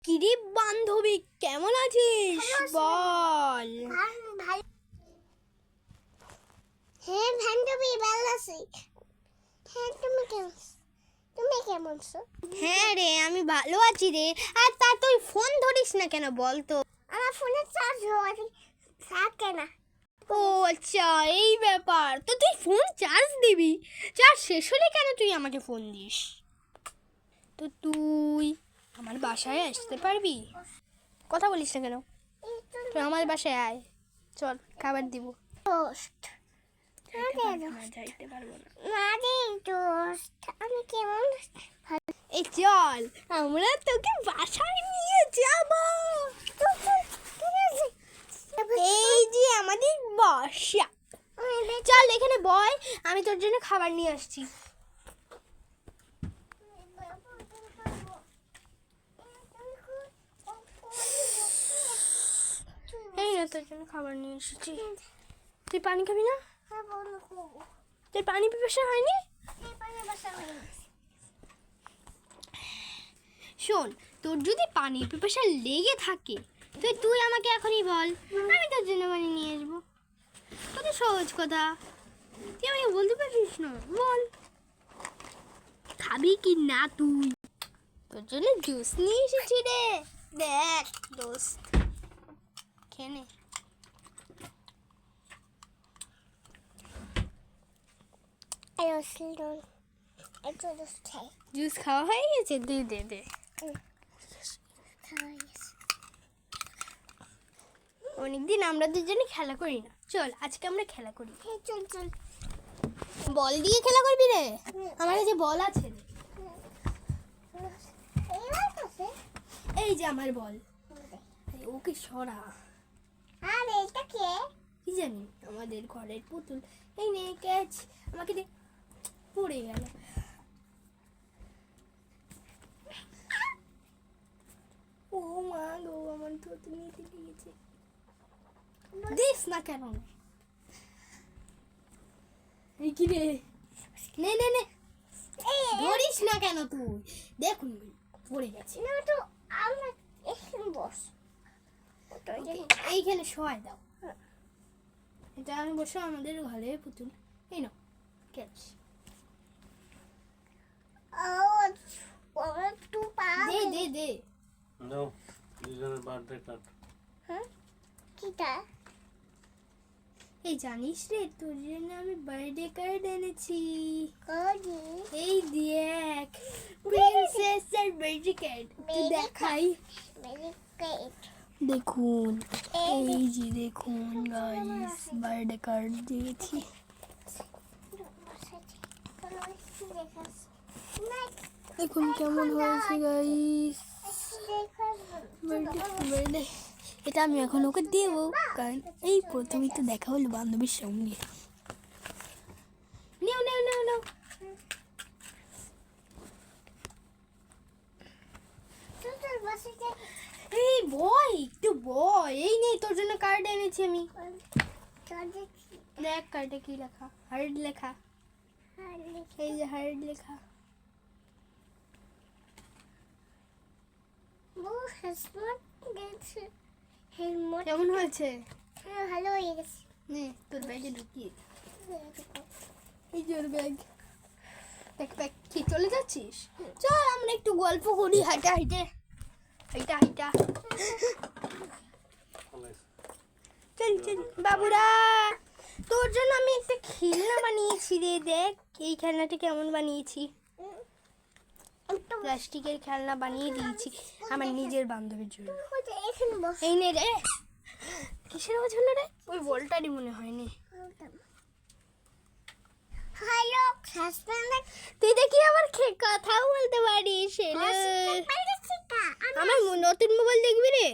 কিরে বান্ধবী, কেমন আছিস বল? হ্যাঁ বান্ধবী, ভালো আছি। হ্যাঁ তুমি কেমন আছো? হ্যাঁ রে, আমি ভালো আছি রে। আর তা তুই ফোন ধরিস না কেন বল তো? আমার ফোনে চার্জ থাকে না। ও আচ্ছা, এই ব্যাপার। তো তুই ফোন চার্জ দিবি, চার্জ শেষ হলে কেন তুই আমাকে ফোন দিস? তো তুই আমার বাসায় আসতে পারবি? কথা বলিস না কেন? তুই আমার বাসায় আয়, চল খাবার দিব। দোস্ত যাইতে পারবো না। দোস্ত আমি কেমন? এই চল, আমরা তোকে বাসায় নিয়ে যাব। এই যে আমাদের বাসা, চল এখানে বয়, আমি তোর জন্য খাবার নিয়ে আসছি। এই না, তোর জন্য খাবার নিয়ে এসেছি। তুই পানি খাবি না? তোর পানি পিপাসা হয়নি? শোন, তোর যদি পানির পিপাসা লেগে থাকে তুই আমাকে এখনই বল, আমি তোর জন্য পানি নিয়ে আসবো। কত সহজ কথা, তুই আমাকে বলতে পারিস না? বল খাবি কি না তুই? তোর জন্য জুস নিয়ে এসেছি রে, দেখ দোস্ত, খেয়ে নে। জুস খাওয়া হয়ে গেছে? দে দে দে। অনেকদিন আমরা দুজনে খেলা করি না, চল আজকে আমরা খেলা করি। চল চল। বল দিয়ে খেলা করবি রে? আমার কাছে বল আছে রে। এই যে আমার বল, ওকে সরা। আর এটা কে? কি জানি, আমাদের ঘরের পুতুল। এই নে ক্যাচ, আমাকে দে। পড়ে গেল। ও মা গো, আমার তো তুমি দিয়েছে। দিস না কেন? এই কি রে? নে নে নে, ধরিস না কেন তুই? দেখুন পড়ে গেছে। না তো আমরা এখানে বস। এইখানে শোয়াই দাও। এটা আমি বসে আমাদের ঘরে পুতুল। এই নাও ক্যাচ। দে দে দে। No, these are birthday card. কিটা? এই জানিস রে, তোর জন্য আমি বার্থডে কার্ড এনেছি। কোডি? এই দেখ, প্রিন্সেসের বার্থডে কার্ড। তুই দেখাই। Very great. দেখুন, এই যে দেখুন গাইস, বার্থডে কার্ড দিয়েছি। দেখুন কেমন হয়েছে গাইস, বার্থডে। এটা আমি এখন ওকে দেবো, কারণ এই প্রথমেই তো দেখা হলো বান্ধবীর সঙ্গে। নেও নেও নেও নেও। এই বয়, একটু বয়। এই নেই, তোর জন্য কার্ড এনেছি আমি। দেখ কার্ডে কি লেখা, হার্ড লেখা। এই যে হার্ড লেখা। কেমন হয়েছে? ভালো হয়ে গেছে। নে তোর ব্যাগে ঢুকিয়ে। এই যে ওর ব্যাগ। দেখ ব্যাগ, কি চলে যাচ্ছিস? চল আমরা একটু গল্প করি হাঁটা হাঁটে। হাইটা হাইটা। চল চল বাবুরা, তোর জন্য আমি একটা খেলনা বানিয়েছি রে। দেখ এই খেলনাটা কেমন বানিয়েছি। প্লাস্টিকের খেলনা বানিয়ে দিয়েছি আমার নিজের বান্ধবীর জন্য। এই নে রে। কিসের আওয়াজ হলো রে? ওই বলটারই মনে হয়নি। হ্যালো হাসব্যান্ড, তুই দেখি আবার কথাও বলতে পারিস। আমার নতুন মোবাইল দেখবি রে?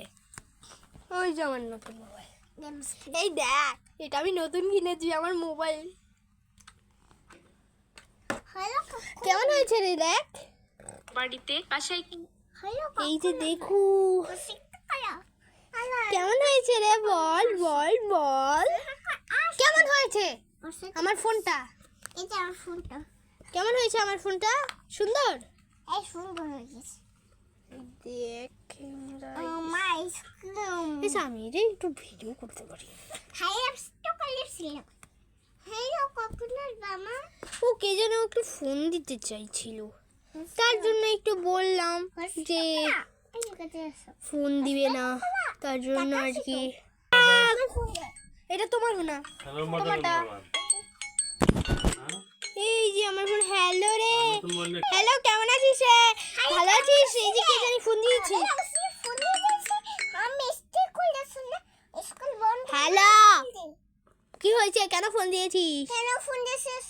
ওই যে আমার নতুন মোবাইল। এই দেখ, এটা আমি নতুন কিনেছি আমার মোবাইল। কেমন হয়েছে রে? দেখ বাড়িতে বাসায় কি এই যে দেখু, কেমন হয়েছে রে? বল বল বল, কেমন হয়েছে আমার ফোনটা? এটা আমার ফোনটা। কেমন হয়েছে আমার ফোনটা? সুন্দর? এই সুন্দর হয়ে গেছে। দেখ বেশ আমি এটা একটু ভিডিও করতে পারি। হ্যালো কলেজ ছিল। হ্যালো ককুনার মামা। ও কে যেন একটু ফোন দিতে চাইছিল, তার জন্য একটু বললাম যে ফোন দিবে না, তার জন্য আর কি। এটা তোমার না? হ্যালো মডেল তোমারটা। বাবা। হ্যাঁ এই যে আমার ফোন। হ্যালো রে, তুমি বললে হ্যালো কেমন আছিস রে? ভালো আছিস? এই যে কে জানি ফোন দিয়েছে। ফোন দিয়েছে আমি স্কুল কলেজ না স্কুল বন্ধ। হ্যালো, কি হয়েছে? কেন ফোন দিয়েছিস? কেন ফোন দিয়েছিস?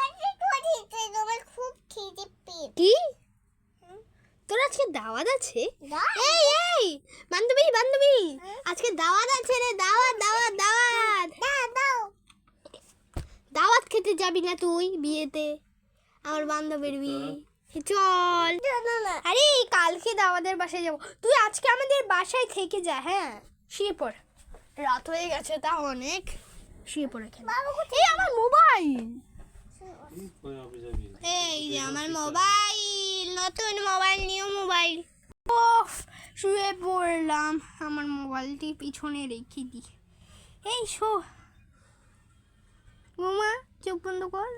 আরে কোথায় তোমার খুব খিদে পেয়েছে। কি তোর আজকে দাওয়াত আছে? দাও। এই এই বান্ধবী বান্ধবী, আজকে দাওয়াত আছে রে। দাওয়াত দাওয়াত দাওয়াত দাও। দাওয়াত খেতে যাবি না তুই বিয়েতে? আমার বান্ধবীর বিয়ে। চল। না আরে কালকে দাওয়াতের বাসায় যাব, তুই আজকে আমাদের বাসায় থেকে যা। হ্যাঁ শুয়ে পড়, রাত হয়ে গেছে তা অনেক। শুয়ে পড়ে খেলে। এই আমার মোবাইল, কই অফিস যাবি? এই যে আমার মোবাইল, নতুন মোবাইল, নিউ মোবাইল। ওফ শুয়ে পড়লাম, আমার মোবাইলটি পিছনে রেখে দি। এই শো ঘুমা, চোখ বন্ধ কর।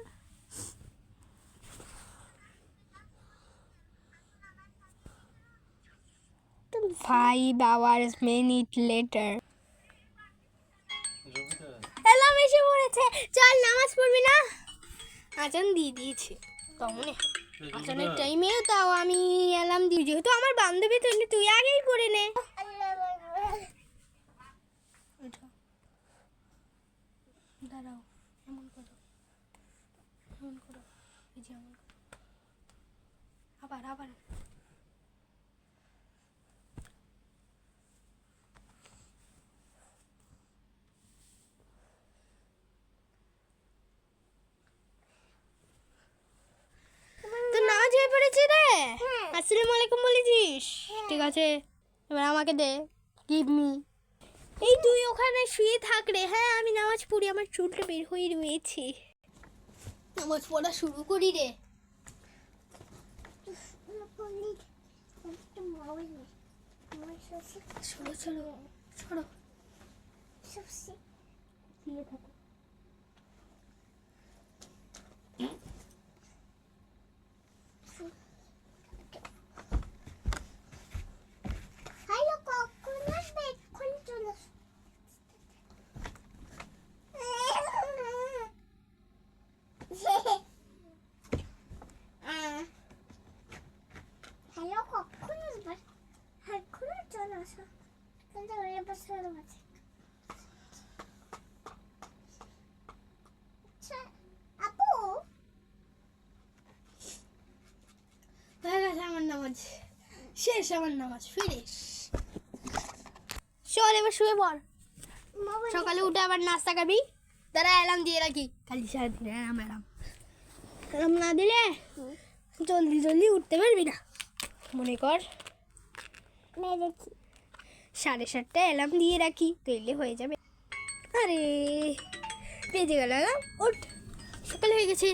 5 hours minute later. এলাম এসে পড়েছে, চল নামাজ পড়বি না? আজান দিয়ে দিয়েছে তমনে, আজানের টাইমে তাও আমি এলাম দিই, যেহেতু আমার বান্ধবী তুই তুই আগেই পড়ে নে। দাঁড়াও, এমন করো, এমন করো, এই যে এমন করো, আবার আবার। তোর নামাজ হয়ে পড়েছে রে? আসসালামু আলাইকুম বলেছিস? ঠিক আছে, এবার আমাকে দে, গিভ মি। এই তুই ওখানে শুয়ে থাক রে। হ্যাঁ আমি নামাজ পড়ি, আমার চুলটা বের হয়ে রয়েছে। নামাজ পড়া শুরু করি রে। সরো সরো সরো, শুয়ে থাকো। হ্যালো ককুনার বেক্ষণ চলে। হ্যালো ককুনার বেক্ষণ চলে আসো। কিন্তু ওই পাশে আছে। আচ্ছা আপু হয়ে গেছে আমার নামাজ শেষ, আমার নামাজ ফিনিশ। চল এবার শুয়ে পড়, মোবাইল সকালে উঠে আবার নাস্তা খাবি। দাঁড়া অ্যালার্ম দিয়ে রাখি, খালি সারাদিন অ্যালার্ম অ্যালার্ম না দিলে জলদি জলদি উঠতে পারবি না। মনে কর মেরেছি। 7:30 অ্যালার্ম দিয়ে রাখি, তৈলে হয়ে যাবে। আরে বেজে গেল অ্যালার্ম, ওঠ, সকাল হয়ে গেছে।